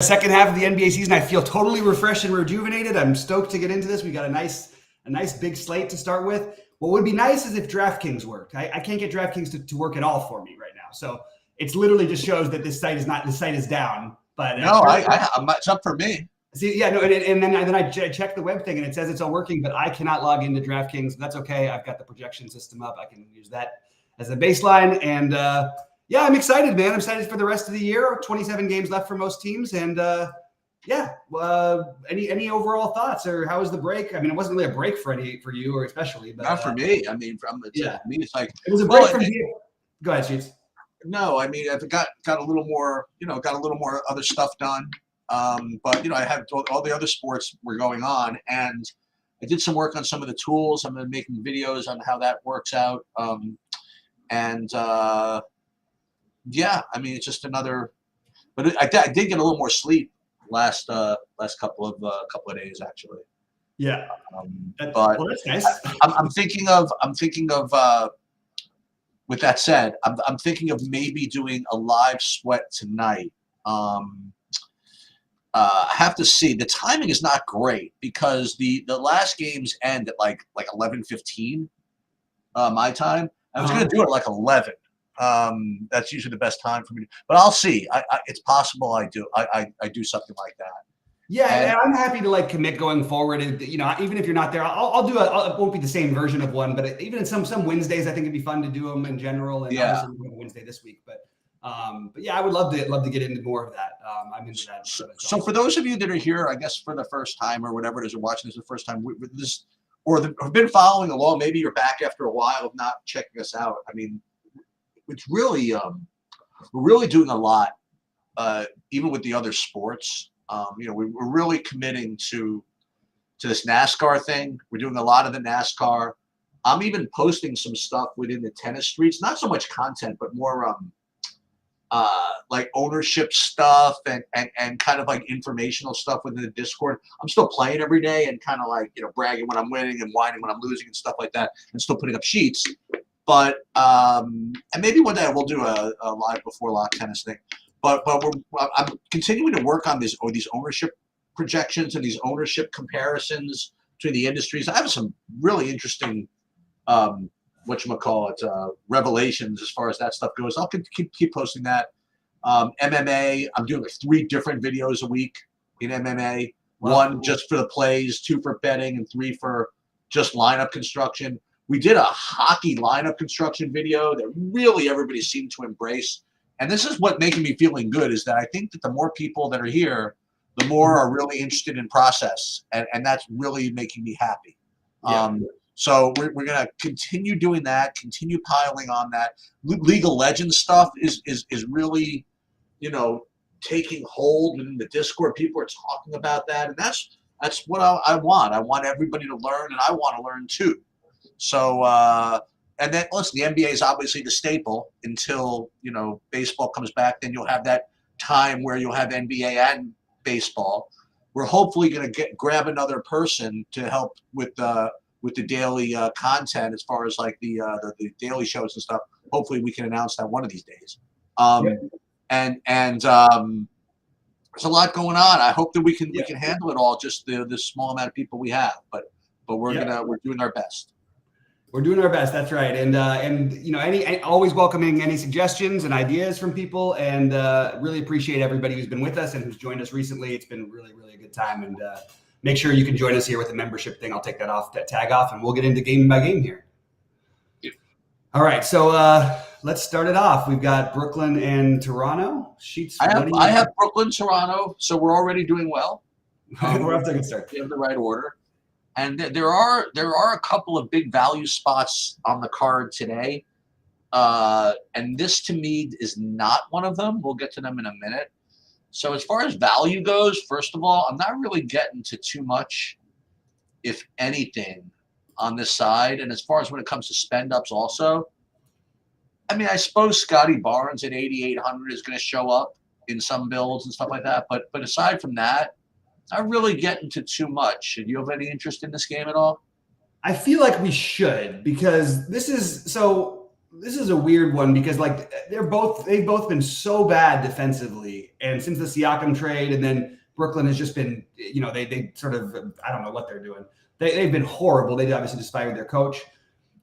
Second half of the NBA season, I feel totally refreshed and rejuvenated. I'm stoked to get into this. We got a nice big slate to start with. What would be nice is if DraftKings worked. I can't get DraftKings to work at all for me right now. So it's literally just shows that this site is down. But no, it's up for me. See, yeah, no, and then I check the web thing and it says it's all working, but I cannot log into DraftKings. That's okay. I've got the projection system up. I can use that as a baseline. And yeah, I'm excited, man. I'm excited for the rest of the year. 27 games left for most teams. And yeah, any overall thoughts, or how was the break? I mean, it wasn't really a break for you or especially, but not for me. I mean, yeah, me, it's like it was a break from you. Go ahead, Sheets. No, I mean, I've got a little more, got a little more other stuff done. But I had all the other sports were going on, and I did some work on some of the tools. I'm making videos on how that works out. Yeah, I mean, it's just another. But I did get a little more sleep last couple of days actually. Yeah, but that's nice. I'm thinking of. With that said, I'm thinking of maybe doing a live sweat tonight. I have to see. The timing is not great because the last games end at like 11:15 my time. I was going to do it at like 11. That's usually the best time for me. But I'll see. It's possible I do something like that. Yeah, and I'm happy to like commit going forward. And even if you're not there, I'll do it won't be the same version of one, but even in some Wednesdays, I think it'd be fun to do them in general. And obviously we have Wednesday this week, but yeah, I would love to get into more of that. I'm into that. So for those of you that are here, I guess for the first time or whatever it is, you're watching this for the first time with this, or have been following along, maybe you're back after a while of not checking us out. I mean, it's really we're really doing a lot, even with the other sports. We're really committing to this NASCAR thing. We're doing a lot of the NASCAR. I'm even posting some stuff within the tennis streets, not so much content, but more like ownership stuff and kind of like informational stuff within the Discord. I'm still playing every day and kind of like, bragging when I'm winning and whining when I'm losing and stuff like that, and still putting up sheets. But and maybe one day we'll do a live before lock tennis thing. But I'm continuing to work on these ownership projections and these ownership comparisons between the industries. I have some really interesting revelations as far as that stuff goes. I'll keep posting that. MMA, I'm doing like 3 different videos a week in MMA. Wow. 1 just for the plays, 2 for betting, and 3 for just lineup construction. We did a hockey lineup construction video that really everybody seemed to embrace. And this is what making me feeling good is that I think that the more people that are here, the more are really interested in process. And that's really making me happy. Yeah. So we're going to continue doing that, continue piling on that. League of Legends stuff is really, taking hold within the Discord. People are talking about that. And that's what I want. I want everybody to learn, and I want to learn too. So, and then, listen, the NBA is obviously the staple until, baseball comes back. Then you'll have that time where you'll have NBA and baseball. We're hopefully going to grab another person to help with the daily content as far as like the daily shows and stuff. Hopefully we can announce that one of these days. And there's a lot going on. I hope that we can handle it all, just the small amount of people we have. But we're doing our best. We're doing our best. That's right. And always welcoming any suggestions and ideas from people, and really appreciate everybody who's been with us and who's joined us recently. It's been really, really a good time. And make sure you can join us here with the membership thing. I'll take that tag off, and we'll get into game by game here. Yeah. All right. So let's start it off. We've got Brooklyn and Toronto. Sheets. I have Brooklyn, Toronto. So we're already doing well. We're off to a good start. We have the right order. And there are a couple of big value spots on the card today. And this to me is not one of them. We'll get to them in a minute. So as far as value goes, first of all, I'm not really getting to too much, if anything, on this side. And as far as when it comes to spend ups also, I mean, I suppose Scotty Barnes at 8,800 is going to show up in some builds and stuff like that. But aside from that, not really getting to too much. Do you have any interest in this game at all? I feel like we should, because this is so this is a weird one because like they've both been so bad defensively, and since the Siakam trade, and then Brooklyn has just been, they sort of, I don't know what they're doing. They've been horrible. They obviously just fired their coach.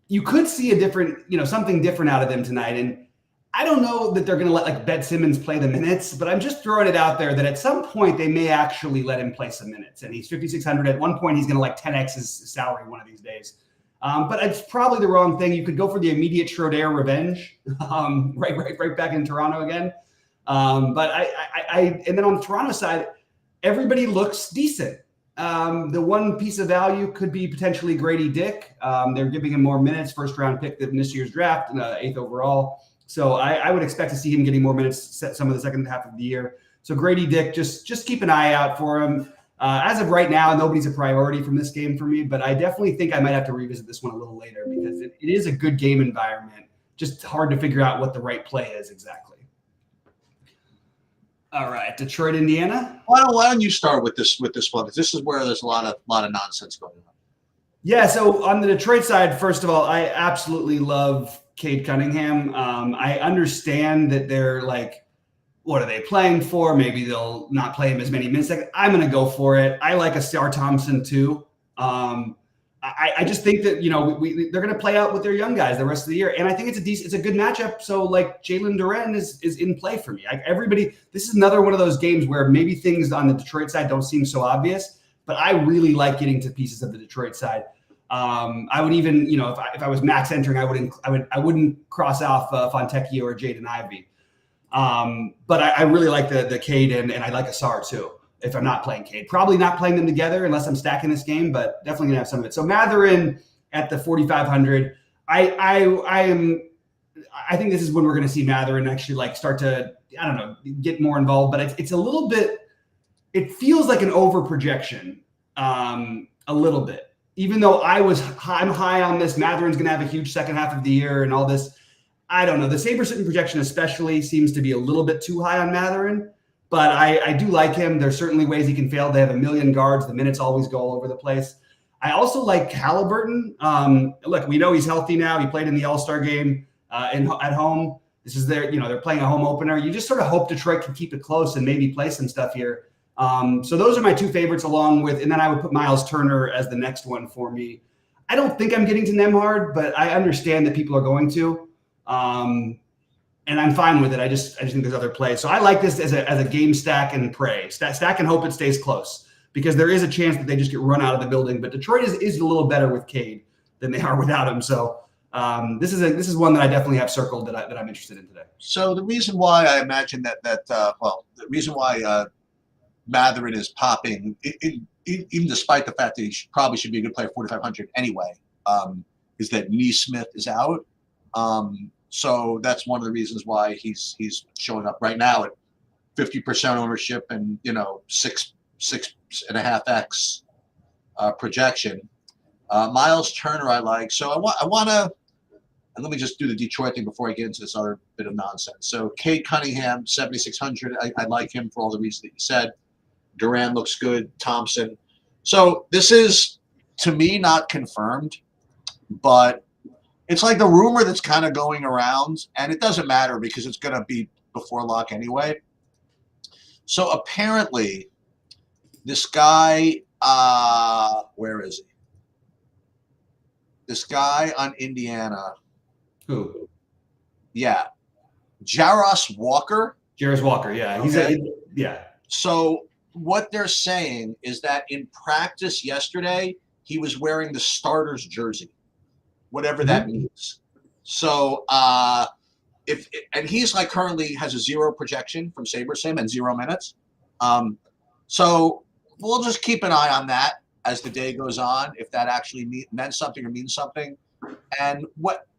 You could see a different, something different out of them tonight. And I don't know that they're going to let like Ben Simmons play the minutes, but I'm just throwing it out there that at some point they may actually let him play some minutes. And he's 5,600. At one point, he's going to like 10x his salary one of these days. But it's probably the wrong thing. You could go for the immediate Schroeder revenge, right back in Toronto again. But and then on the Toronto side, everybody looks decent. The one piece of value could be potentially Grady Dick. They're giving him more minutes, first round pick than this year's draft, 8th overall. So I would expect to see him getting more minutes some of the second half of the year. So Grady Dick, just keep an eye out for him. As of right now, nobody's a priority from this game for me, but I definitely think I might have to revisit this one a little later because it is a good game environment. Just hard to figure out what the right play is exactly. All right, Detroit, Indiana. Why don't you start with this one? Because this is where there's a lot of nonsense going on. Yeah, so on the Detroit side, first of all, I absolutely love Cade Cunningham. I understand that they're like, what are they playing for? Maybe they'll not play him as many minutes. I'm going to go for it. I like a Star Thompson too. I just think that they're going to play out with their young guys the rest of the year, and I think it's a good matchup. So like Jalen Duren is in play for me. This is another one of those games where maybe things on the Detroit side don't seem so obvious, but I really like getting to pieces of the Detroit side. I would even, if I was max entering, I wouldn't cross off Fontecchio or Jaden Ivey. But I really like the Cade and I like Asar too. If I'm not playing Cade, probably not playing them together unless I'm stacking this game, but definitely gonna have some of it. So Matherin at the 4,500. I think this is when we're gonna see Matherin actually like start to, I don't know, get more involved. But it's a little bit. It feels like an over projection, a little bit. Even though I'm high on this, Matherin's gonna have a huge second half of the year and all this. I don't know. The Saber-Sitten projection especially seems to be a little bit too high on Matherin. But I do like him. There's certainly ways he can fail. They have a million guards. The minutes always go all over the place. I also like Halliburton. Look, we know he's healthy now. He played in the All-Star game at home. This is they're playing a home opener. You just sort of hope Detroit can keep it close and maybe play some stuff here. So those are my two favorites along with, and then I would put Miles Turner as the next one for me. I don't think I'm getting to Nembhard, but I understand that people are going to. And I'm fine with it. I just think there's other plays. So I like this as a game stack and pray. Stack and hope it stays close because there is a chance that they just get run out of the building. But Detroit is a little better with Cade than they are without him. So this is one that I definitely have circled that I'm interested in today. So the reason why I imagine the reason why Matherin is popping, even despite the fact that he probably should be a good player 4,500 anyway, is that Nesmith is out. So that's one of the reasons why he's showing up right now at 50% ownership and 6.5x projection. Miles Turner I like. So I want to, and let me just do the Detroit thing before I get into this other bit of nonsense. So Cade Cunningham 7,600. I like him for all the reasons that you said. Duran looks good. Thompson. So this is to me not confirmed, but it's like the rumor that's kind of going around, and it doesn't matter because it's going to be before lock anyway. So apparently, this guy, where is he? This guy on Indiana. Who? Yeah. Jarros Walker. Jarros Walker, yeah. Yeah. So what they're saying is that in practice yesterday, he was wearing the starter's jersey. Whatever that means. So and he's like currently has a 0 projection from SaberSim and 0 minutes. So we'll just keep an eye on that as the day goes on, if that actually meant something or means something. And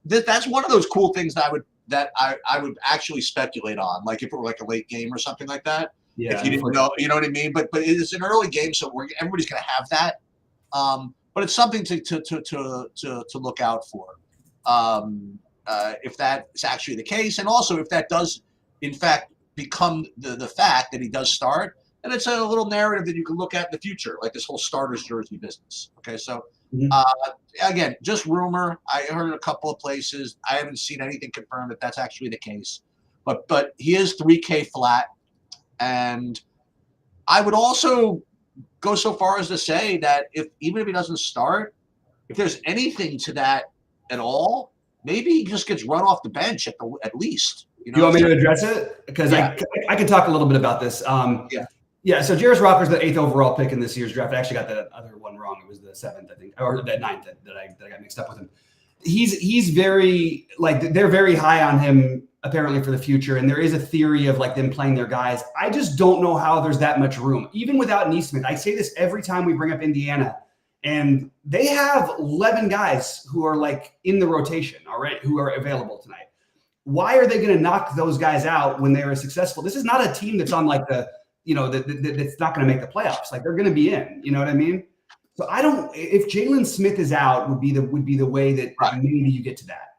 that's one of those cool things that I would actually speculate on, like if it were like a late game or something like that. Yeah, if you didn't know, you know what I mean? But it is an early game, so everybody's gonna have that. But it's something to look out for, if that is actually the case, and also if that does, in fact, become the fact that he does start, then it's a little narrative that you can look at in the future, like this whole starter's jersey business. Okay, so Mhm. Again, just rumor. I heard a couple of places. I haven't seen anything confirmed that that's actually the case. But he is 3K flat, and I would also go so far as to say that even if he doesn't start, if there's anything to that at all, maybe he just gets run off the bench at least. You want me to address it? Because yeah. I can talk a little bit about this. Yeah. So Jarris Rocker's the 8th overall pick in this year's draft. I actually got the other one wrong. It was the 7th, I think, or the 9th that I got mixed up with him. He's very they're very high on him apparently for the future, and there is a theory of them playing their guys. I just don't know how there's that much room, even without Neesmith. I say this every time we bring up Indiana, and they have 11 guys who are in the rotation already, who are available tonight. Why are they going to knock those guys out when they are successful? This is not a team that's on that's not going to make the playoffs. They're going to be in. You know what I mean? So I don't. If Jalen Smith is out, would be the way that maybe you get to that.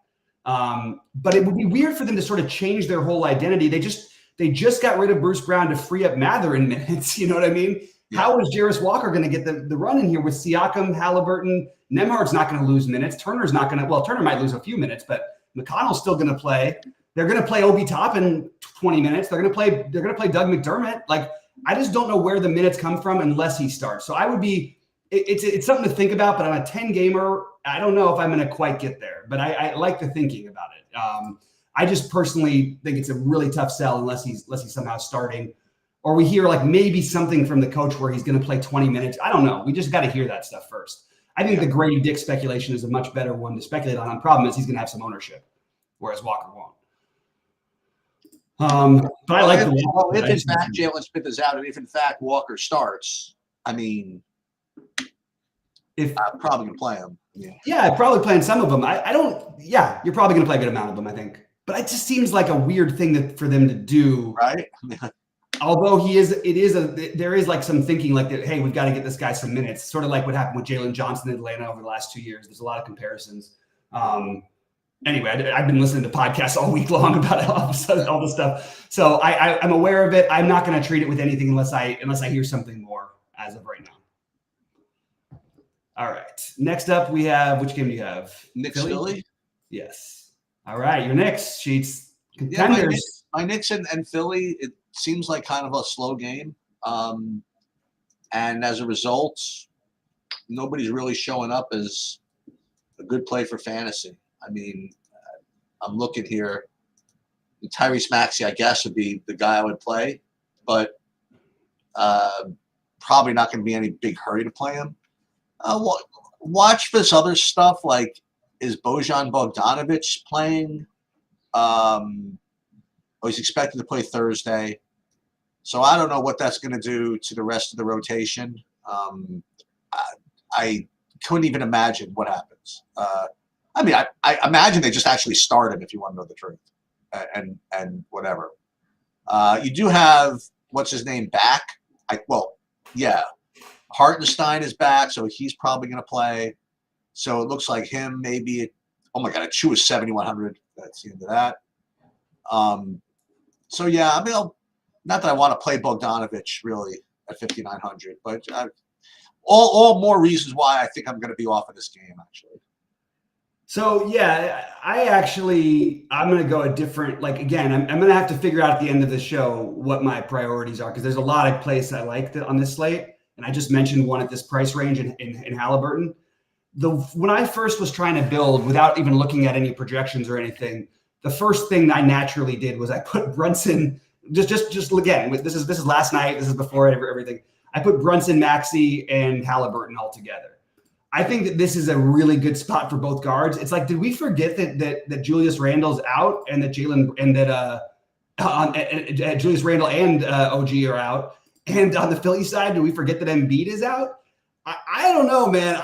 But it would be weird for them to sort of change their whole identity. They just got rid of Bruce Brown to free up Mather in minutes. You know what I mean? Yeah. How is Jarris Walker going to get the run in here with Siakam, Halliburton? Nemhard's not going to lose minutes. Turner's not going to. Well, Turner might lose a few minutes, but McConnell's still going to play. They're going to play Obi Toppin 20 minutes. They're going to play Doug McDermott. I just don't know where the minutes come from unless he starts. So I would be. It's something to think about, but I'm a 10 gamer. I don't know if I'm going to quite get there, but I like the thinking about it. I just personally think it's a really tough sell unless he's somehow starting, or we hear maybe something from the coach where he's going to play 20 minutes. I don't know. We just got to hear that stuff first. I think the Grady Dick speculation is a much better one to speculate on. The problem is he's going to have some ownership, whereas Walker won't. But I like if in fact Jalen Smith is out, and if in fact Walker starts, I mean, I'm probably going to play him. Yeah, probably playing some of them. I don't. Yeah, you're probably going to play a good amount of them, I think. But it just seems like a weird thing for them to do, right? Although there is some thinking that, hey, we've got to get this guy some minutes. Sort of like what happened with Jalen Johnson in Atlanta over the last 2 years. There's a lot of comparisons. Anyway, I've been listening to podcasts all week long about all this stuff, so I'm aware of it. I'm not going to treat it with anything unless I hear something more as of right now. All right. Next up, we have, which game do you have? Knicks Philly? Yes. All right. Your Knicks, Sheets. Contenders. Yeah, my Knicks and Philly, it seems like kind of a slow game. And as a result, nobody's really showing up as a good play for fantasy. I mean, I'm looking here. Tyrese Maxey, I guess, would be the guy I would play, but probably not going to be any big hurry to play him. Watch this other stuff. Is Bojan Bogdanovic playing? He's expected to play Thursday. So I don't know what that's going to do to the rest of the rotation. I couldn't even imagine what happens. I imagine they just actually start him if you want to know the truth, and whatever. You do have, what's his name, back? Hartenstein is back, so he's probably going to play. So it looks like him maybe. Oh my God, a Chu is 7,100. That's the end of that. So yeah, not that I want to play Bogdanovic really at 5,900, but all more reasons why I think I'm going to be off of this game actually. So yeah, I'm going to go a different. Again, I'm going to have to figure out at the end of the show what my priorities are, because there's a lot of plays I like on this slate. And I just mentioned one at this price range in Halliburton. When I first was trying to build without even looking at any projections or anything, the first thing I naturally did was I put Brunson, just again, this is last night, this is before everything. I put Brunson, Maxey, and Halliburton all together. I think that this is a really good spot for both guards. It's did we forget that Julius Randle's out and that Julius Randle and OG are out? And on the Philly side, do we forget that Embiid is out? I don't know, man.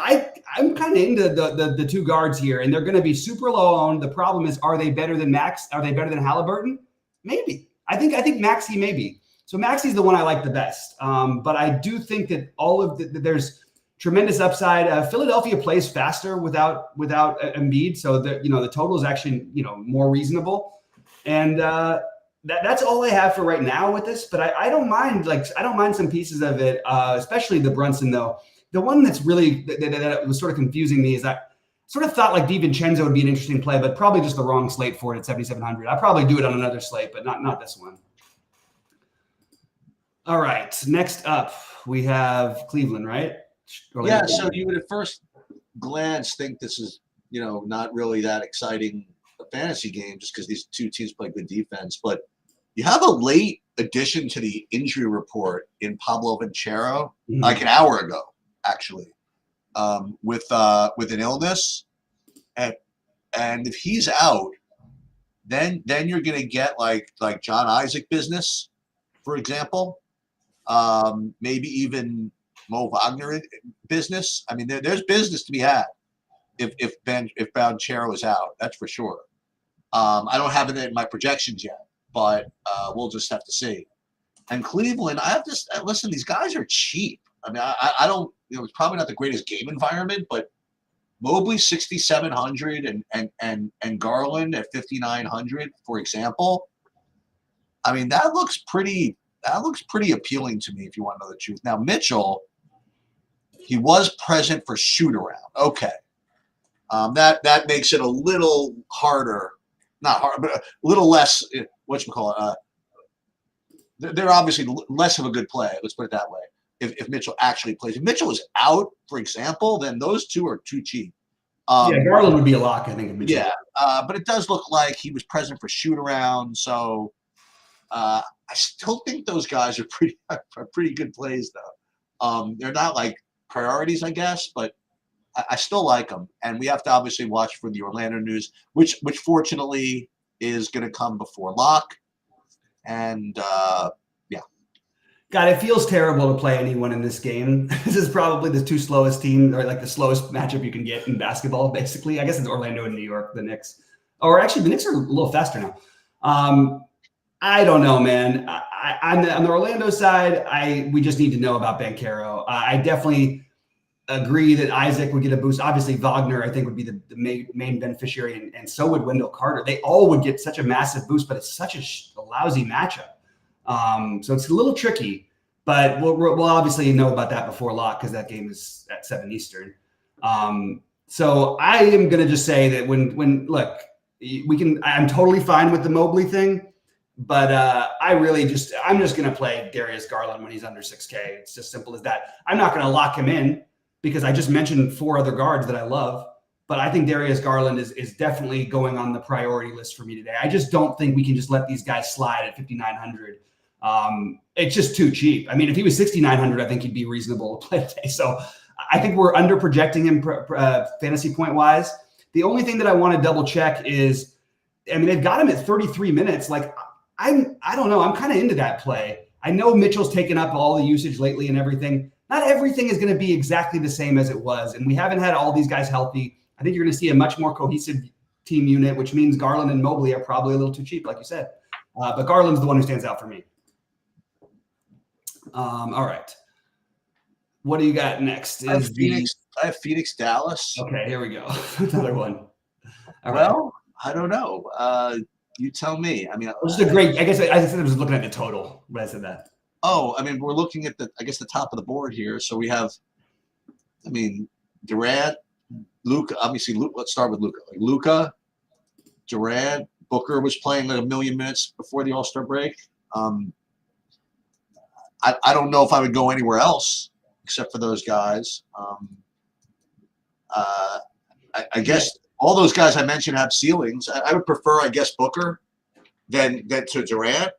I'm kind of into the two guards here, and they're going to be super low owned. The problem is, are they better than Max? Are they better than Halliburton? Maybe. I think Maxey maybe. So Maxey's the one I like the best. But I do think that there's tremendous upside. Philadelphia plays faster without Embiid, so the total is actually more reasonable. And that's all I have for right now with this. But I don't mind I don't mind some pieces of it, especially the Brunson though. the one that's really that was sort of confusing me is I sort of thought like DiVincenzo would be an interesting play, but probably just the wrong slate for it at 7,700. I'll probably do it on another slate, but not this one. All right. Next up, we have Cleveland, right? Yeah. So you would at first glance think this is, not really that exciting a fantasy game just because these two teams play good defense. But you have a late addition to the injury report in Pablo Vincero, like an hour ago, actually, with an illness. And if he's out, then you're going to get like John Isaac business, for example. Maybe even Mo Wagner business. I mean, there's business to be had if Banchero is out. That's for sure. I don't have it in my projections yet, but we'll just have to see. And Cleveland, I have to listen. These guys are cheap. I mean, I don't. It's probably not the greatest game environment, but Mobley 6,700 and Garland at 5,900, for example. I mean, that looks pretty appealing to me if you want to know the truth. Now, Mitchell, he was present for shoot around. Okay. That makes it a little harder, not hard, but a little less, whatchamacallit, they're obviously less of a good play. Let's put it that way. If Mitchell actually plays. If Mitchell is out, for example, then those two are too cheap. Garland would be a lock, I think. Yeah, but it does look like he was present for shoot around, so I still think those guys are pretty good plays, though. They're not like priorities, I guess, but I still like them. And we have to obviously watch for the Orlando news, which fortunately is going to come before lock. And yeah. God, it feels terrible to play anyone in this game. This is probably the two slowest team, or like the slowest matchup you can get in basketball, basically. I guess it's Orlando and New York, the Knicks. Or actually, the Knicks are a little faster now. I don't know, man. On the Orlando side, we just need to know about Banchero. I definitely agree that Isaac would get a boost. Obviously, Wagner, I think, would be the main beneficiary, and so would Wendell Carter. They all would get such a massive boost, but it's such a lousy matchup. So it's a little tricky, but we'll obviously know about that before lock because that game is at 7 Eastern. So I am going to just say that when look, I'm totally fine with the Mobley thing. But I'm just going to play Darius Garland when he's under 6K. It's just simple as that. I'm not going to lock him in because I just mentioned 4 other guards that I love. But I think Darius Garland is definitely going on the priority list for me today. I just don't think we can just let these guys slide at 5,900. It's just too cheap. I mean, if he was 6,900, I think he'd be reasonable to play today. So I think we're under projecting him fantasy point wise. The only thing that I want to double check is, I mean, they've got him at 33 minutes. Like, I don't know. I'm kind of into that play. I know Mitchell's taken up all the usage lately and everything. Not everything is going to be exactly the same as it was. And we haven't had all these guys healthy. I think you're going to see a much more cohesive team unit, which means Garland and Mobley are probably a little too cheap, like you said. But Garland's the one who stands out for me. All right. What do you got next? I have Phoenix, Dallas. Okay, here we go. Another one. All right. Well, I don't know. You tell me. I mean, this is a great. I guess I said I was looking at the total when I said that. Oh, I mean, we're looking at the top of the board here. So we have, I mean, Durant, Luka. Obviously, let's start with Luka. Like Luka, Durant, Booker was playing like 1 million minutes before the All-Star break. I don't know if I would go anywhere else except for those guys. I guess. All those guys I mentioned have ceilings. I would prefer, I guess, Booker than to Durant.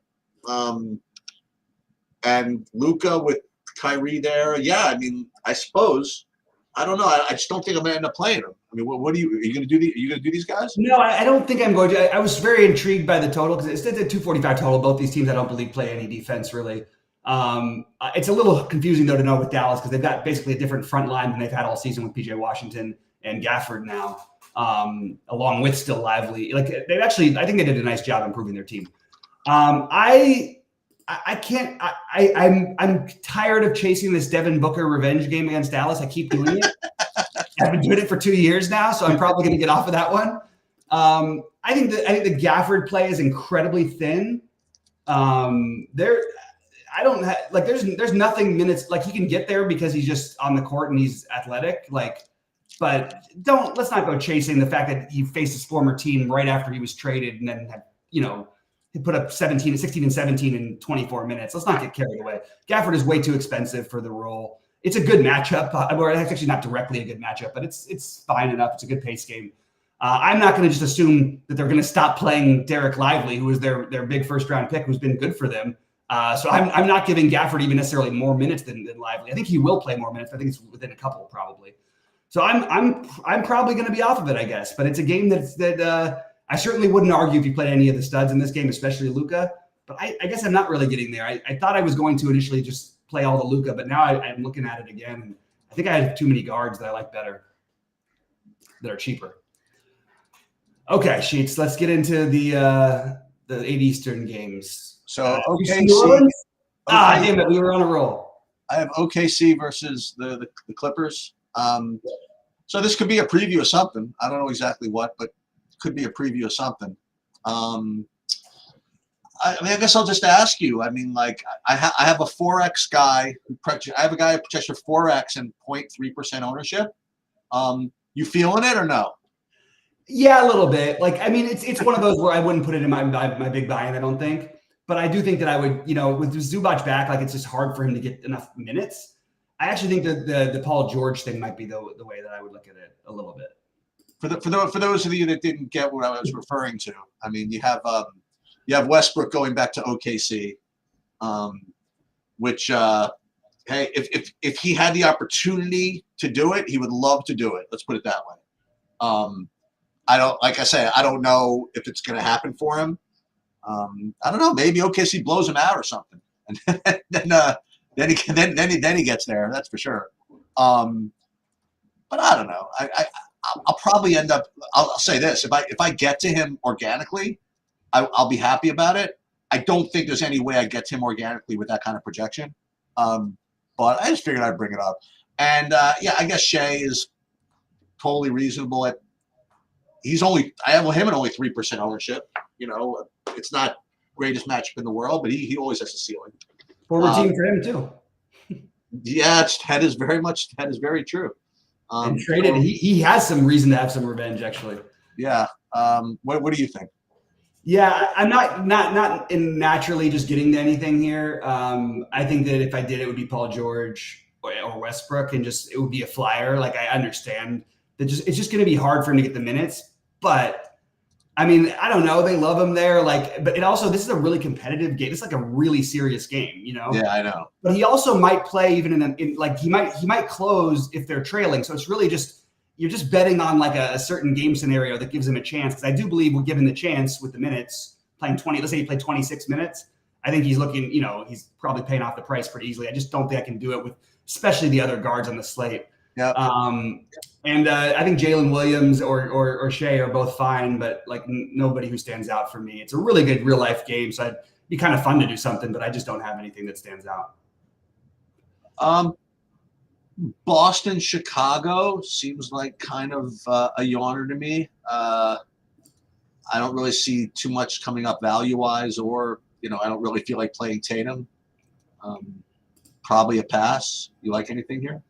And Luka with Kyrie there. Yeah, I mean, I suppose. I don't know. I just don't think I'm going to end up playing them. I mean, what are you going to do? Are you going to do these guys? No, I don't think I'm going to. I was very intrigued by the total because it's at 245 total. Both these teams, I don't believe, play any defense really. It's a little confusing though to know with Dallas because they've got basically a different front line than they've had all season with PJ Washington and Gafford now. Along with still Lively. Like they've actually, I think they did a nice job improving their team. I'm tired of chasing this Devin Booker revenge game against Dallas. I keep doing it. I've been doing it for 2 years now, so I'm probably going to get off of that one. I think the Gafford play is incredibly thin. I I don't like. There's nothing minutes like he can get there because he's just on the court and he's athletic. Like, but let's not go chasing the fact that he faced his former team right after he was traded and then had, he put up 16 and 17 in 24 minutes. Let's not get carried away. Gafford is way too expensive for the role. It's a good matchup, or it's actually not directly a good matchup, but it's fine enough. It's a good pace game. I'm not going to just assume that they're going to stop playing Derek Lively, who is their big first round pick, who's been good for them. So I'm not giving Gafford even necessarily more minutes than Lively. I think he will play more minutes. I think it's within a couple probably. So I'm probably going to be off of it, I guess. But it's a game that I certainly wouldn't argue if you played any of the studs in this game, especially Luka. But I guess I'm not really getting there. I thought I was going to initially just play all the Luka, but now I'm looking at it again, and I think I have too many guards that I like better, that are cheaper. Okay, Sheets, let's get into the 8 Eastern games. So OKC. Damn it, we were on a roll. I have OKC versus the Clippers. So this could be a preview of something. I don't know exactly what, but it could be a preview of something. I guess I'll just ask you. I mean, like I have a 4x guy. I have a guy who projects for 4x and 0.3% ownership. You feeling it or no? Yeah, a little bit. Like, I mean, it's one of those where I wouldn't put it in my big buy-in, I don't think. But I do think that I would, with Zubac back, like it's just hard for him to get enough minutes. I actually think that the Paul George thing might be the way that I would look at it a little bit. For those of you that didn't get what I was referring to, I mean, you have Westbrook going back to OKC, which hey, if he had the opportunity to do it, he would love to do it. Let's put it that way. I don't know if it's going to happen for him. I don't know. Maybe OKC blows him out or something, and then he gets there. That's for sure. But I don't know. I'll probably end up. I'll say this: if I get to him organically, I'll be happy about it. I don't think there's any way I get to him organically with that kind of projection. But I just figured I'd bring it up. And yeah, I guess Shea is totally reasonable. I have him at only 3% ownership. It's not greatest matchup in the world, but he always has a ceiling. Former team for him too. Yeah, that is very true. And traded, he has some reason to have some revenge, actually. Yeah. What do you think? Yeah, I'm not naturally just getting to anything here. I think that if I did, it would be Paul George or Westbrook, and it would be a flyer. Like, I understand that it's just going to be hard for him to get the minutes. But I mean, I don't know. They love him there. Like, but this is a really competitive game. It's like a really serious game, Yeah, I know. But he also might play even he might close if they're trailing. So it's really you're just betting on like a certain game scenario that gives him a chance. Because I do believe we're given the chance with the minutes playing 20. Let's say he played 26 minutes. I think he's looking. He's probably paying off the price pretty easily. I just don't think I can do it with especially the other guards on the slate. Yeah. And I think Jalen Williams or Shea are both fine, but like nobody who stands out for me. It's a really good real life game, so it'd be kind of fun to do something, but I just don't have anything that stands out. Boston, Chicago seems like kind of a yawner to me. I don't really see too much coming up value wise, or I don't really feel like playing Tatum. Probably a pass. You like anything here?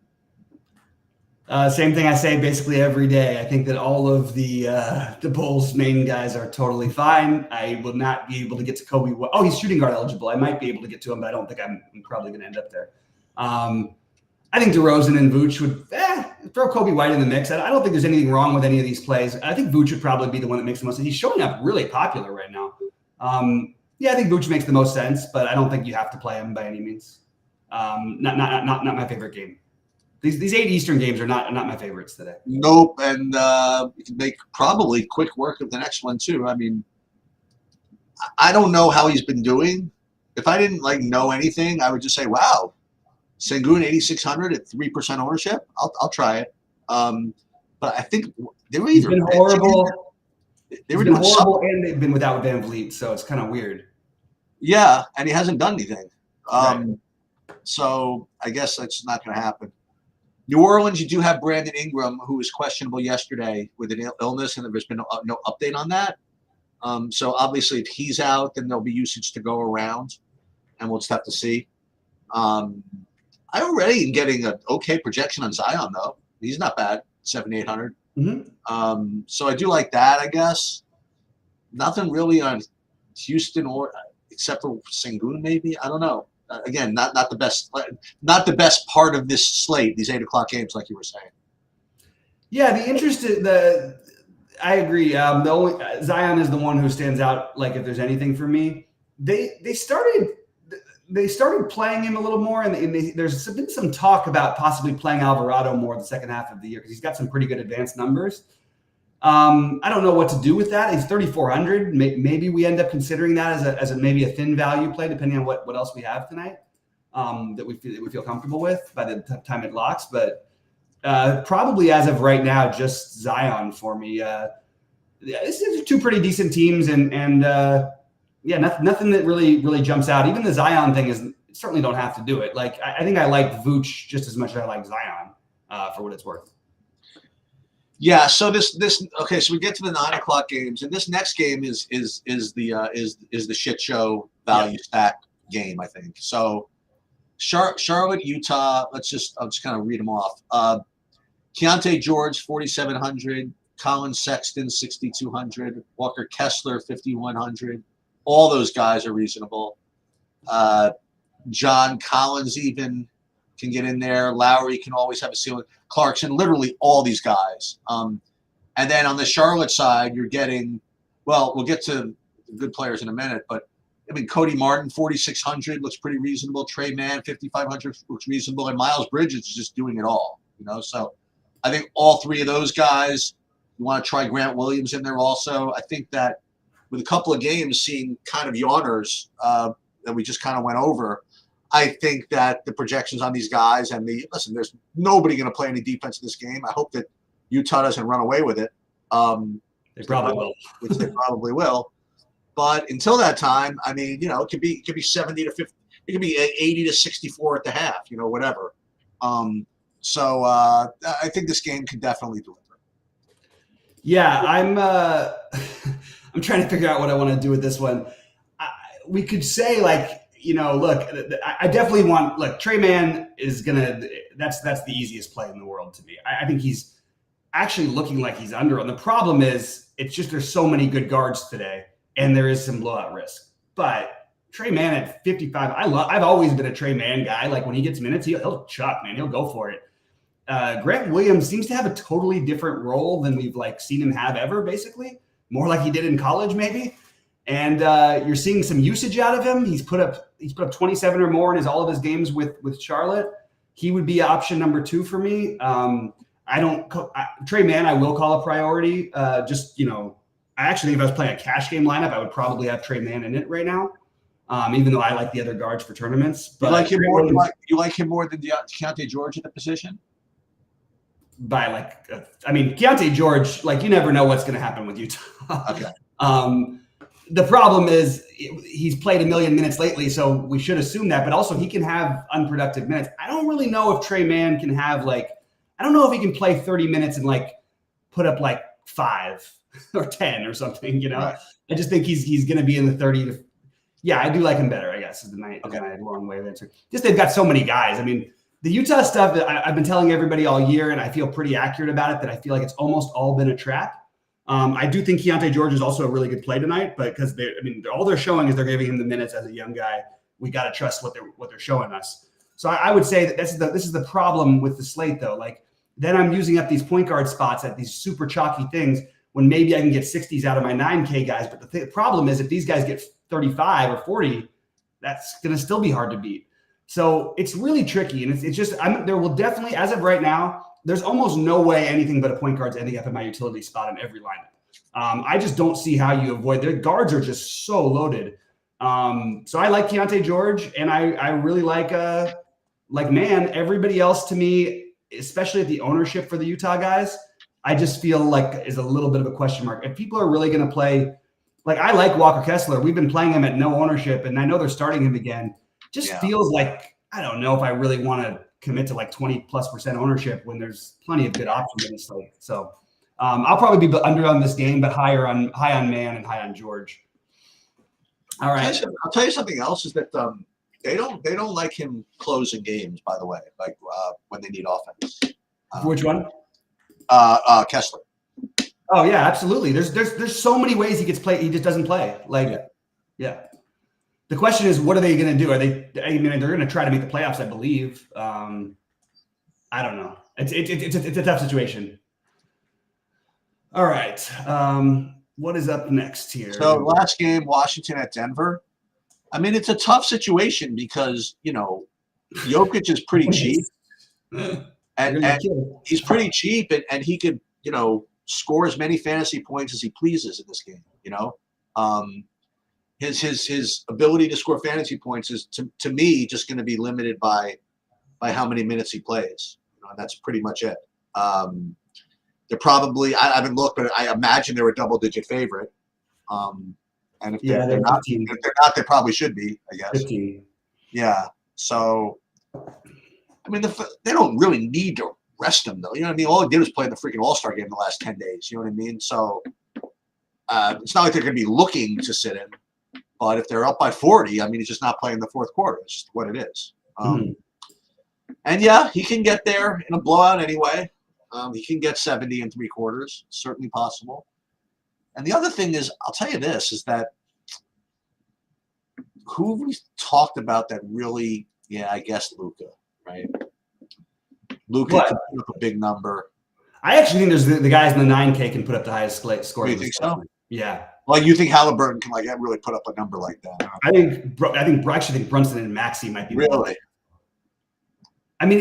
Same thing I say basically every day. I think that all of the Bulls main guys are totally fine. I will not be able to get to Kobe. Oh, he's shooting guard eligible. I might be able to get to him, but I don't think I'm probably going to end up there. I think DeRozan and Vooch would throw Kobe White in the mix. I don't think there's anything wrong with any of these plays. I think Vooch would probably be the one that makes the most sense. He's showing up really popular right now. Yeah, I think Vooch makes the most sense, but I don't think you have to play him by any means. Not my favorite game. These 8 Eastern games are not my favorites today. Nope, and we can make probably quick work of the next one too. I mean, I don't know how he's been doing. If I didn't know anything, I would just say, "Wow, Sengun 8,600 at 3% ownership. I'll try it." But I think they were either been horrible. They were doing horrible, and they've been without Van Vliet, so it's kind of weird. Yeah, and he hasn't done anything. Right. So I guess that's not going to happen. New Orleans, you do have Brandon Ingram, who was questionable yesterday with an illness, and there's been no update on that. So obviously, if he's out, then there'll be usage to go around, and we'll just have to see. I already am getting an okay projection on Zion though. He's not bad, 7,800. So I do like that, I guess. Nothing really on Houston or except for Sengun, maybe. I don't know. Again, not the best part of this slate. These 8 o'clock games, like you were saying. Yeah, I agree. The only Zion is the one who stands out. Like if there's anything for me, they started playing him a little more, and there's been some talk about possibly playing Alvarado more the second half of the year because he's got some pretty good advanced numbers. I don't know what to do with that. He's 3,400. Maybe we end up considering that as maybe a thin value play, depending on what else we have tonight that we feel comfortable with by the time it locks. But probably as of right now, just Zion for me. This is 2 pretty decent teams, and yeah, nothing that really jumps out. Even the Zion thing is certainly don't have to do it. Like I think I like Vooch just as much as I like Zion for what it's worth. Yeah. So okay. So we get to the 9 o'clock games, and this next game is the shit show value stack game, I think. So Charlotte, Utah. I'll just kind of read them off. Keontae George, 4,700. Colin Sexton, 6,200. Walker Kessler, 5,100. All those guys are reasonable. John Collins even can get in there. Lowry can always have a ceiling. Clarkson, literally all these guys. And then on the Charlotte side, you're getting, well, we'll get to the good players in a minute, but I mean, Cody Martin, 4,600 looks pretty reasonable. Trey Mann, 5,500 looks reasonable. And Miles Bridges is just doing it all, So I think all 3 of those guys, you want to try Grant Williams in there also. I think that with a couple of games seeing kind of yawners that we just kind of went over, I think that the projections on these guys and listen, there's nobody going to play any defense in this game. I hope that Utah doesn't run away with it. They probably will. Which they probably will. But until that time, I mean, it could be 70 to 50. It could be 80 to 64 at the half, whatever. So I think this game can definitely deliver. Yeah, I'm I'm trying to figure out what I want to do with this one. We could say look, I definitely want. Look, Trey Mann is that's the easiest play in the world to me. I think he's actually looking like he's under. And the problem is, it's just there's so many good guards today, and there is some blowout risk. But Trey Mann at 55, I've always been a Trey Mann guy. Like when he gets minutes, he'll chuck, man. He'll go for it. Grant Williams seems to have a totally different role than we've seen him have ever. Basically, more like he did in college, maybe. And you're seeing some usage out of him. He's put up 27 or more in all of his games with Charlotte. He would be option number 2 for me. Trey Mann, I will call a priority. I actually think if I was playing a cash game lineup, I would probably have Trey Mann in it right now. Even though I like the other guards for tournaments. But you like him more than Keontae George at the position? By Keontae George, you never know what's going to happen with Utah. Okay. The problem is he's played a million minutes lately, so we should assume that. But also, he can have unproductive minutes. I don't really know if Trey Mann can have I don't know if he can play 30 minutes and put up 5 or 10 or something. Right. I just think he's going to be in the 30 to. Yeah, I do like him better, I guess, is my long way of answering. Just they've got so many guys. I mean, the Utah stuff that I've been telling everybody all year, and I feel pretty accurate about it, that I feel like it's almost all been a trap. I do think Keontae George is also a really good play tonight, but because all they're showing is they're giving him the minutes as a young guy. We got to trust what they're showing us. So I would say that this is the problem with the slate, though. Then I'm using up these point guard spots at these super chalky things when maybe I can get 60s out of my 9K guys. But the problem is if these guys get 35 or 40, that's going to still be hard to beat. So it's really tricky. And it's just, there will definitely, as of right now, there's almost no way anything but a point guard's ending up in my utility spot in every lineup. I just don't see how you avoid. Their guards are just so loaded. So I like Keontae George, and I really like Mann. Everybody else to me, especially at the ownership for the Utah guys, I just feel is a little bit of a question mark. If people are really going to play, I like Walker Kessler. We've been playing him at no ownership, and I know they're starting him again. Feels like, I don't know if I really want to commit to 20+% ownership when there's plenty of good options in this slate. So I'll probably be under on this game, but high on Mann and high on George. All right. I'll tell you something else is that They don't like him closing games, by the way, like when they need offense. Which one? Kessler. Oh yeah, absolutely. There's so many ways he gets play. He just doesn't play. Like, yeah. The question is, what are they going to do? Are they? I mean, they're going to try to make the playoffs, I believe. I don't know. It's a tough situation. All right. What is up next here? So last game, Washington at Denver. I mean, it's a tough situation because Jokic is pretty cheap, and he's pretty cheap, and he could score as many fantasy points as he pleases in this game. His ability to score fantasy points is to me just going to be limited by how many minutes he plays. And that's pretty much it. They're probably I haven't looked, but I imagine they're a double-digit favorite. And if they're not, they probably should be. I guess. 15. Yeah. So, I mean, they don't really need to rest him, though. You know what I mean? All he did was play in the freaking All-Star game the last 10 days. You know what I mean? So, it's not like they're going to be looking to sit him. But if they're up by 40, I mean, he's just not playing the fourth quarter. It's just what it is. And yeah, he can get there in a blowout anyway. He can get 70 in 3 quarters. It's certainly possible. And the other thing is, I'll tell you this, is that who we talked about that really, I guess Luka, right? Luka can put up a big number. I actually think there's the guys in the 9K can put up the highest score. You think so? Yeah. Well, you think Halliburton can really put up a number like that? I actually think Brunson and Maxey might be really. I mean,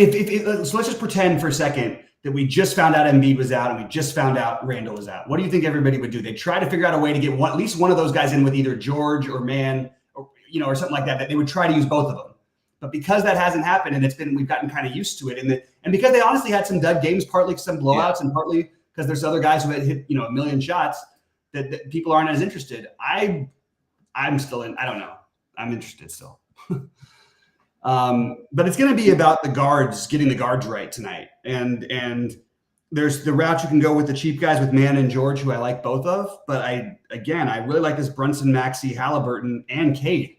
so let's just pretend for a second that we just found out Embiid was out and we just found out Randall was out. What do you think everybody would do? They'd try to figure out a way to get at least one of those guys in with either George or Mann or something like that. That they would try to use both of them. But because that hasn't happened and we've gotten kind of used to it, and because they honestly had some dud games, partly some blowouts and partly because there's other guys who had hit a million shots. That people aren't as interested. I'm still in. I don't know. I'm interested still. But it's going to be about the guards, getting the guards right tonight. And there's the route you can go with the cheap guys with Mann and George, who I like both of. But I really like this Brunson, Maxey, Halliburton, and Cade.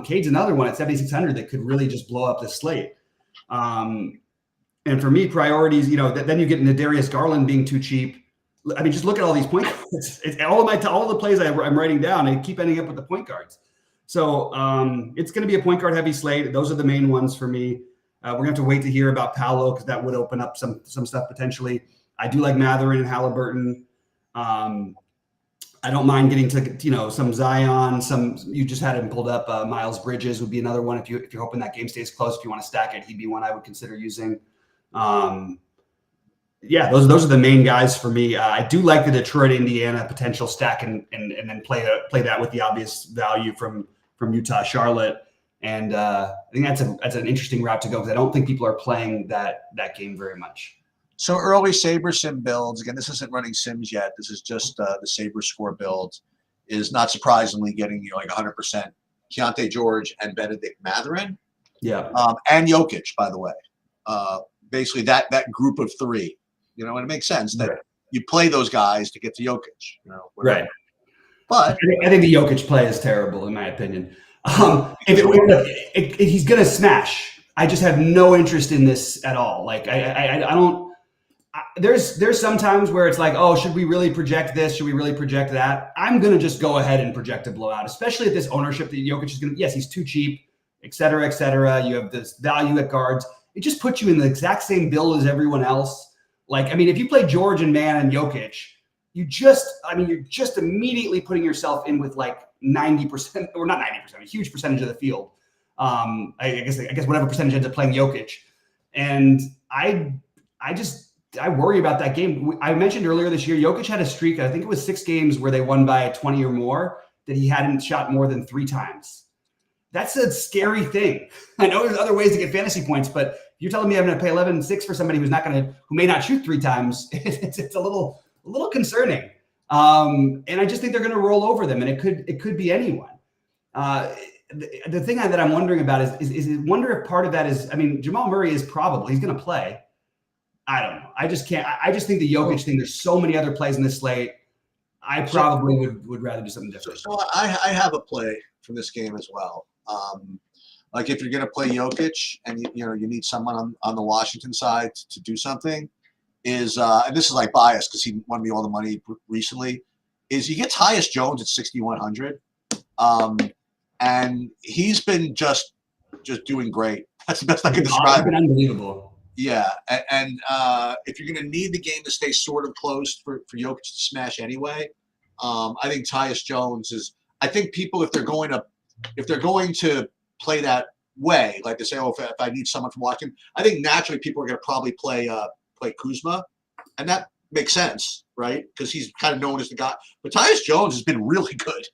Cade's another one at 7,600 that could really just blow up the slate. And for me, priorities, then you get into Darius Garland being too cheap. I mean, just look at all these point guards. It's all the plays I'm writing down. I keep ending up with the point guards. So it's going to be a point guard heavy slate. Those are the main ones for me. We're going to have to wait to hear about Paolo because that would open up some stuff potentially. I do like Matherin and Halliburton. I don't mind getting to some Zion. You just had him pulled up. Miles Bridges would be another one if you're hoping that game stays close. If you want to stack it, he'd be one I would consider using. Those are the main guys for me. I do like the Detroit, Indiana potential stack and then play that with the obvious value from Utah, Charlotte. And I think that's an interesting route to go because I don't think people are playing that game very much. So early Sabre sim builds, again, this isn't running sims yet. This is just the Sabre score build, is not surprisingly getting like 100% Keontae George and Benedict Matherin. Yeah. And Jokic, by the way. Basically that group of 3. And it makes sense that you play those guys to get to Jokic. Right. But I think the Jokic play is terrible, in my opinion. He's going to smash. I just have no interest in this at all. Like I don't. There's some times where it's like, oh, should we really project this? Should we really project that? I'm going to just go ahead and project a blowout, especially at this ownership that Jokic is going to. Yes, he's too cheap, et cetera, et cetera. You have this value at guards. It just puts you in the exact same build as everyone else. Like, I mean, if you play George and Mann and Jokic, you're just immediately putting yourself in with like 90% or not 90%, a huge percentage of the field. I guess whatever percentage ends up playing Jokic. And I worry about that game. I mentioned earlier this year, Jokic had a streak. I think it was 6 games where they won by 20 or more that he hadn't shot more than 3 times. That's a scary thing. I know there's other ways to get fantasy points, but you're telling me I'm going to pay 11.6 for somebody who may not shoot 3 times. It's a little concerning. And I just think they're going to roll over them, and it could be anyone. The thing that I'm wondering about is wonder if part of that is, I mean, Jamal Murray is he's going to play. I don't know. I just can't. I just think the Jokic thing. There's so many other plays in this slate. I probably would rather do something different. So I have a play from this game as well. Like if you're going to play Jokic and you need someone on the Washington side to do something, is and this is like biased because he won me all the money recently. Is you get Tyus Jones at 6,100, and he's been just doing great. That's the best I can describe. It's been unbelievable. Yeah, and if you're going to need the game to stay sort of close for Jokic to smash anyway, I think Tyus Jones is. I think people if they're going to play that way, like they say, oh, if I need someone from Washington, I think naturally people are going to probably play Kuzma, and that makes sense, right? Because he's kind of known as the guy. But Tyus Jones has been really good,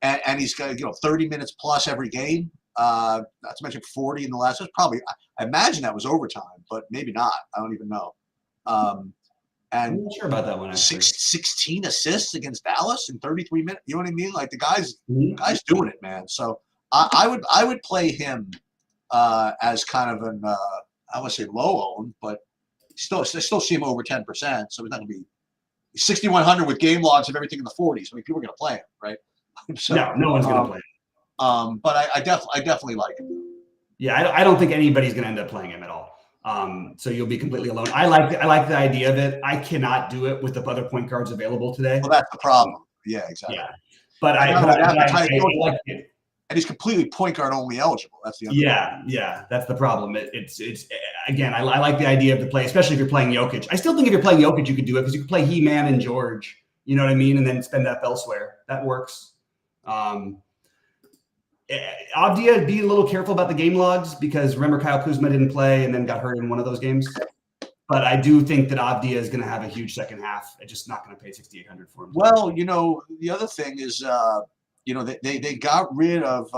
and he's got 30 minutes plus every game. Not to mention 40 in the last. Probably, I imagine that was overtime, but maybe not. I don't even know. And I'm not sure about that one. 16 assists against Dallas in 33 minutes. You know what I mean? Like the guy's doing it, man. So I would play him as kind of an I want to say low owned, but I still see him over 10%. So he's not going to be 6,100 with game logs of everything in the 40s. I mean, people are going to play him, right? So, no one's going to play him. But I definitely like him. Yeah, I don't think anybody's going to end up playing him at all. So you'll be completely alone. I like the idea of it. I cannot do it with the other point guards available today. Well, that's the problem. Yeah, exactly. Yeah, but I like it. And he's completely point guard only eligible. That's the other thing. Yeah, that's the problem. It's again, I like the idea of the play, especially if you're playing Jokic. I still think if you're playing Jokic, you could do it because you could play He-Man and George. You know what I mean, and then spend that elsewhere. That works. Avdia, be a little careful about the game logs because remember Kyle Kuzma didn't play and then got hurt in one of those games. But I do think that Avdia is going to have a huge second half. I'm just not going to pay 6,800 for him. Well, the other thing is, they got rid of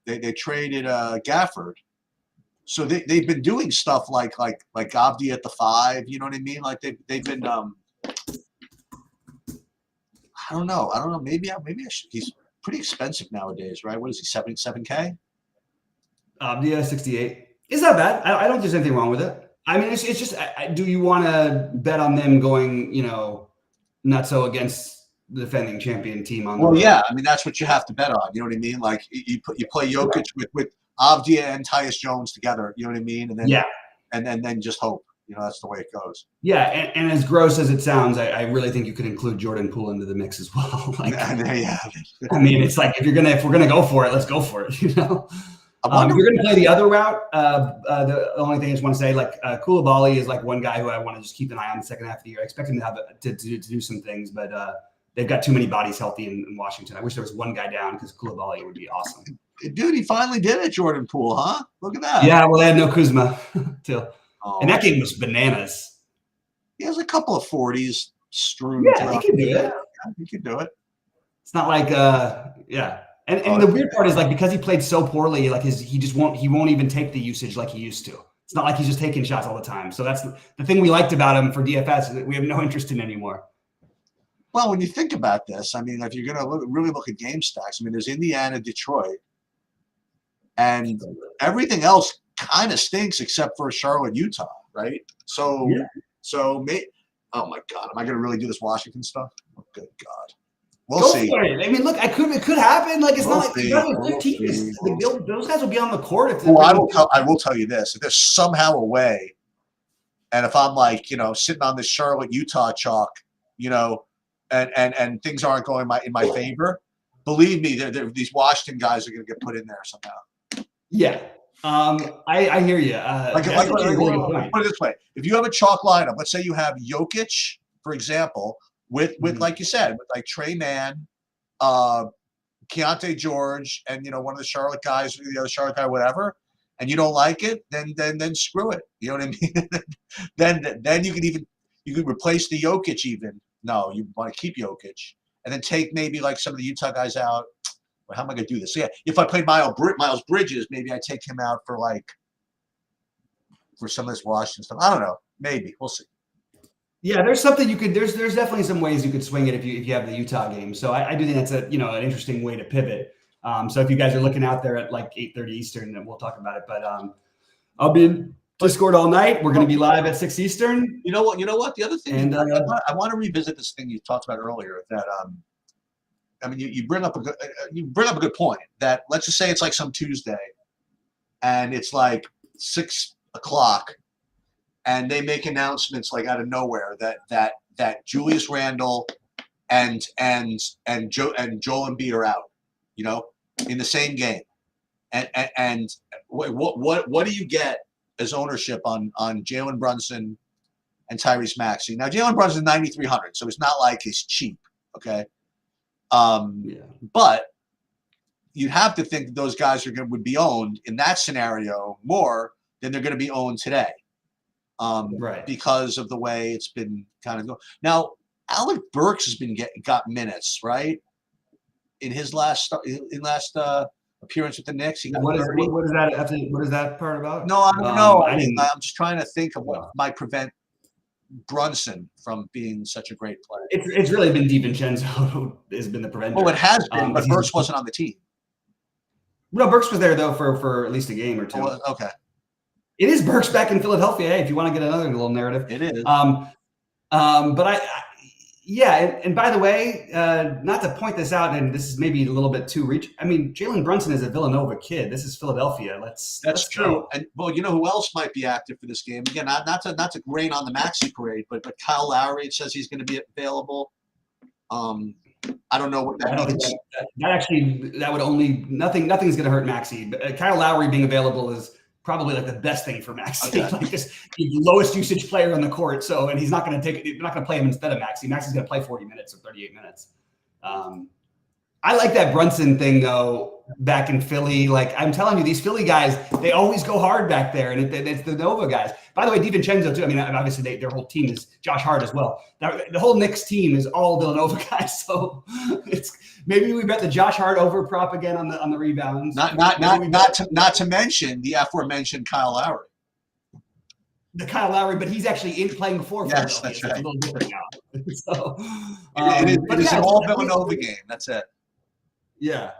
they traded Gafford, so they've been doing stuff like Avdia at the 5. You know what I mean? Like they've been I don't know. Maybe I should. He's pretty expensive nowadays, right? What is he, 7K? Avdia 68. Is that bad? I don't think there's anything wrong with it. I mean, it's just, do you want to bet on them going, not so against the defending champion team on the road? Yeah, I mean that's what you have to bet on. You know what I mean? Like you play Jokic with Avdia and Tyus Jones together. You know what I mean? And then then just hope. That's the way it goes. Yeah, and as gross as it sounds, I really think you could include Jordan Poole into the mix as well. I mean, it's like if we're gonna go for it, let's go for it. If you're gonna play the other route, the only thing I just want to say, Koulibaly is like one guy who I want to just keep an eye on the second half of the year. I expect him to have to do some things, but they've got too many bodies healthy in Washington. I wish there was one guy down because Koulibaly would be awesome. Dude, he finally did it, Jordan Poole, huh? Look at that. Yeah, well, they had no Kuzma too. And that game was bananas. He has a couple of 40s strewn. Yeah, he can do it. He can do it. It's not like, yeah. And the weird part is because he played so poorly, he won't even take the usage like he used to. It's not like he's just taking shots all the time. So that's the thing we liked about him for DFS is that we have no interest in anymore. Well, when you think about this, I mean, if you're going to really look at game stacks, I mean, there's Indiana, Detroit, and everything else kind of stinks except for Charlotte, Utah, right? So oh my God, am I going to really do this Washington stuff? Oh, good God. We'll see. I mean, look, it could happen. It's not like 15. Those guys will be on the court. I will tell you this. If there's somehow a way, and if I'm sitting on this Charlotte, Utah chalk, and things aren't going in my favor, believe me, these Washington guys are going to get put in there somehow. Yeah. I hear you. Put it this way: if you have a chalk lineup, let's say you have Jokic, for example, with like you said, with Trey Mann, Keontae George, and one of the Charlotte guys, the other Charlotte guy, whatever, and you don't like it, then screw it. You know what I mean? then you can replace the Jokic even. No, you want to keep Jokic, and then take maybe some of the Utah guys out. How am I going to do this? So, yeah, if I played Miles Bridges, maybe I take him out for some of this Washington stuff. I don't know. Maybe we'll see. Yeah, there's something you could. There's definitely some ways you could swing it if you have the Utah game. So I do think that's an interesting way to pivot. So if you guys are looking out there at 8:30 Eastern, then we'll talk about it. But I'll be in Discord all night. We're going to be live at 6 Eastern. You know what? The other thing, and I want to revisit this thing you talked about earlier that I mean, you bring up a good point that let's just say it's like some Tuesday, and it's like 6 o'clock, and they make announcements like out of nowhere that Julius Randle and Joel Embiid are out, you know, in the same game, and what do you get as ownership on Jalen Brunson and Tyrese Maxey? Now Jalen Brunson is 9,300, so it's not like he's cheap, okay. But you have to think that those guys would be owned in that scenario more than they're going to be owned today, right? Because of the way it's been kind of going. Now, Alec Burks has got minutes, right? In his last appearance with the Knicks, he got what is that part about? No, I don't know. I'm just trying to think of what might prevent Brunson from being such a great player. It's really been DiVincenzo who has been the preventer. Well, it has been, but Burks wasn't on the team. No, Burks was there though for at least a game or two. Oh, okay. It is Burks back in Philadelphia. Hey, if you want to get another little narrative, it is. But and by the way, not to point this out, and this is maybe a little bit too reach. I mean, Jalen Brunson is a Villanova kid. This is Philadelphia. That's true. Go. And well, you know who else might be active for this game? Again, not to rain on the Maxey parade, but Kyle Lowry, it says he's going to be available. I don't know what that means. That would only nothing's going to hurt Maxey. But Kyle Lowry being available is probably like the best thing for Maxey. Okay. Like he's the lowest usage player on the court. So, and he's not going to play him instead of Maxey. Maxey's going to play 40 minutes or 38 minutes. I like that Brunson thing though, back in Philly. Like I'm telling you, these Philly guys, they always go hard back there, and it's the Nova guys. By the way, DiVincenzo too. I mean, obviously their whole team is Josh Hart as well. The whole Knicks team is all Villanova guys. So maybe we bet the Josh Hart over prop again on the rebounds. Not to mention the aforementioned Kyle Lowry. The Kyle Lowry, but he's actually playing before. Yes, that's right. It's a little different now. So it is an all Villanova game. That's it. Yeah.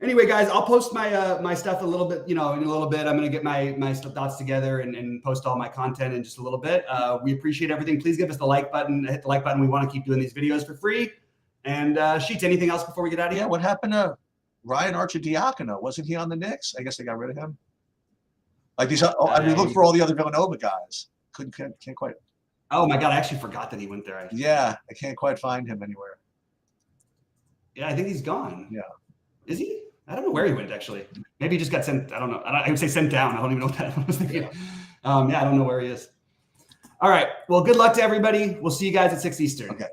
Anyway, guys, I'll post my my stuff a little bit. In a little bit, I'm going to get my thoughts together and post all my content in just a little bit. We appreciate everything. Please give us the like button. Hit the like button. We want to keep doing these videos for free. And Sheets, anything else before we get out of here? Yeah. What happened to Ryan Arcidiacono? Wasn't he on the Knicks? I guess they got rid of him. Like these, I mean, look for all the other Villanova guys. Can't quite. Oh my God, I actually forgot that he went there. Yeah, I can't quite find him anywhere. Yeah, I think he's gone. Yeah. Is he? I don't know where he went, actually. Maybe he just got sent. I don't know. I would say sent down. I don't even know what that was thinking. Yeah, I don't know where he is. All right. Well, good luck to everybody. We'll see you guys at 6 Eastern. Okay.